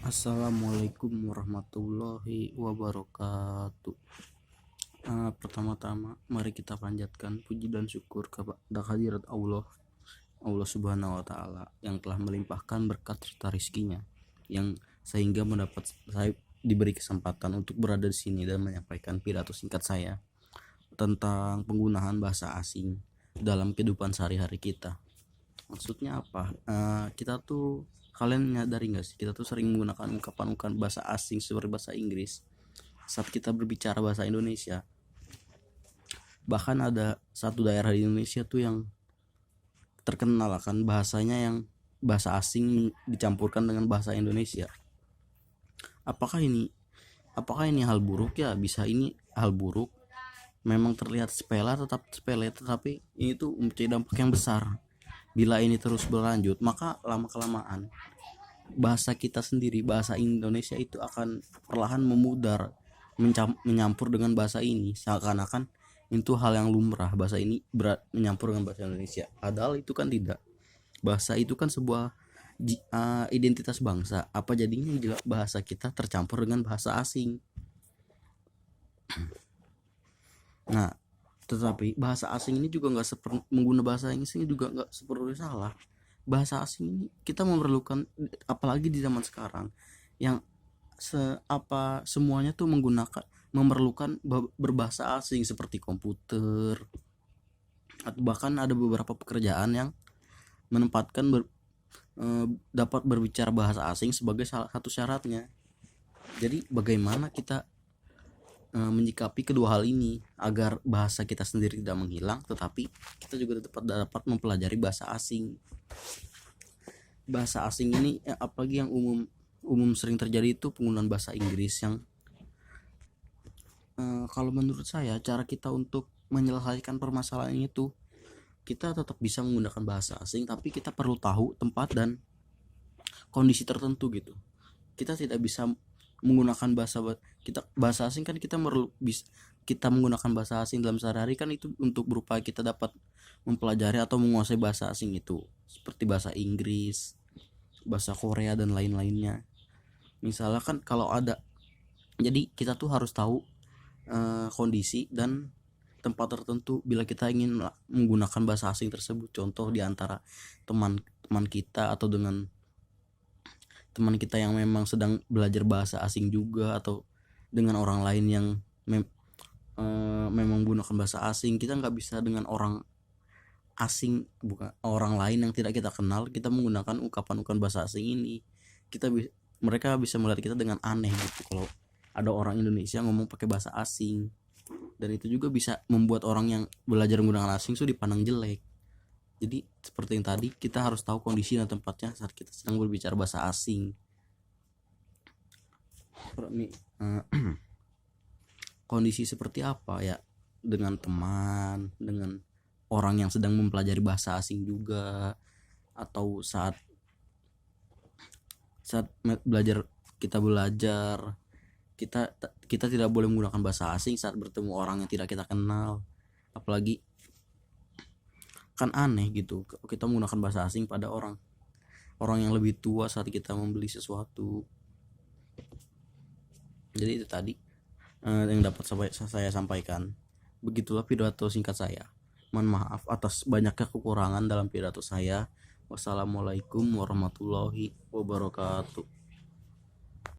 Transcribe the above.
Assalamualaikum warahmatullahi wabarakatuh. Pertama-tama mari kita panjatkan puji dan syukur kepada hadirat Allah Subhanahu wa taala yang telah melimpahkan berkat serta rizkinya yang sehingga saya diberi kesempatan untuk berada di sini dan menyampaikan pidato singkat saya tentang penggunaan bahasa asing dalam kehidupan sehari-hari kita. Maksudnya apa? Kita tuh, kalian nyadari nggak sih, kita tuh sering menggunakan ungkapan-ungkapan bahasa asing seperti bahasa Inggris saat kita berbicara bahasa Indonesia. Bahkan ada satu daerah di Indonesia tuh yang terkenal akan bahasanya yang bahasa asing dicampurkan dengan bahasa Indonesia. Apakah ini hal buruk? Ya, bisa ini hal buruk. Memang terlihat sepele, tetapi ini tuh mempunyai dampak yang besar. Bila ini terus berlanjut, maka lama-kelamaan bahasa kita sendiri, bahasa Indonesia itu akan perlahan memudar, menyampur dengan bahasa ini. Seakan-akan itu hal yang lumrah, bahasa ini menyampur dengan bahasa Indonesia. Padahal itu kan tidak. Bahasa itu kan sebuah identitas bangsa. Apa jadinya jika bahasa kita tercampur dengan bahasa asing? Nah, tetapi bahasa asing ini juga mengguna bahasa Inggris ini juga nggak seperti salah. Bahasa asing ini kita memerlukan, apalagi di zaman sekarang yang semuanya tuh memerlukan berbahasa asing seperti komputer, atau bahkan ada beberapa pekerjaan yang menempatkan dapat berbicara bahasa asing sebagai salah satu syaratnya. Jadi bagaimana kita menyikapi kedua hal ini agar bahasa kita sendiri tidak menghilang, tetapi kita juga dapat mempelajari bahasa asing. Bahasa asing ini apalagi yang umum sering terjadi itu penggunaan bahasa Inggris yang kalau menurut saya cara kita untuk menyelesaikan permasalahan itu, kita tetap bisa menggunakan bahasa asing, tapi kita perlu tahu tempat dan kondisi tertentu gitu. Kita tidak bisa menggunakan bahasa asing kan kita menggunakan bahasa asing dalam sehari-hari kan itu untuk berupaya kita dapat mempelajari atau menguasai bahasa asing itu, seperti bahasa Inggris, bahasa Korea dan lain-lainnya. Misalnya kan kalau ada, jadi kita tuh harus tahu kondisi dan tempat tertentu bila kita ingin menggunakan bahasa asing tersebut. Contoh di antara teman kita atau dengan teman kita yang memang sedang belajar bahasa asing juga, atau dengan orang lain yang memang menggunakan bahasa asing. Kita nggak bisa dengan orang asing, bukan orang lain yang tidak kita kenal, kita menggunakan ungkapan bahasa asing ini. Mereka bisa melihat kita dengan aneh gitu kalau ada orang Indonesia ngomong pakai bahasa asing, dan itu juga bisa membuat orang yang belajar menggunakan asing itu dipandang jelek. Jadi seperti yang tadi, kita harus tahu kondisi dan tempatnya saat kita sedang berbicara bahasa asing. Kondisi seperti apa ya, dengan teman, dengan orang yang sedang mempelajari bahasa asing juga, atau saat kita belajar, kita tidak boleh menggunakan bahasa asing saat bertemu orang yang tidak kita kenal. Apalagi kan aneh gitu kita menggunakan bahasa asing pada orang yang lebih tua saat kita membeli sesuatu. Jadi itu tadi yang dapat saya sampaikan. Begitulah pidato singkat saya. Mohon maaf atas banyaknya kekurangan dalam pidato saya. Wassalamualaikum warahmatullahi wabarakatuh.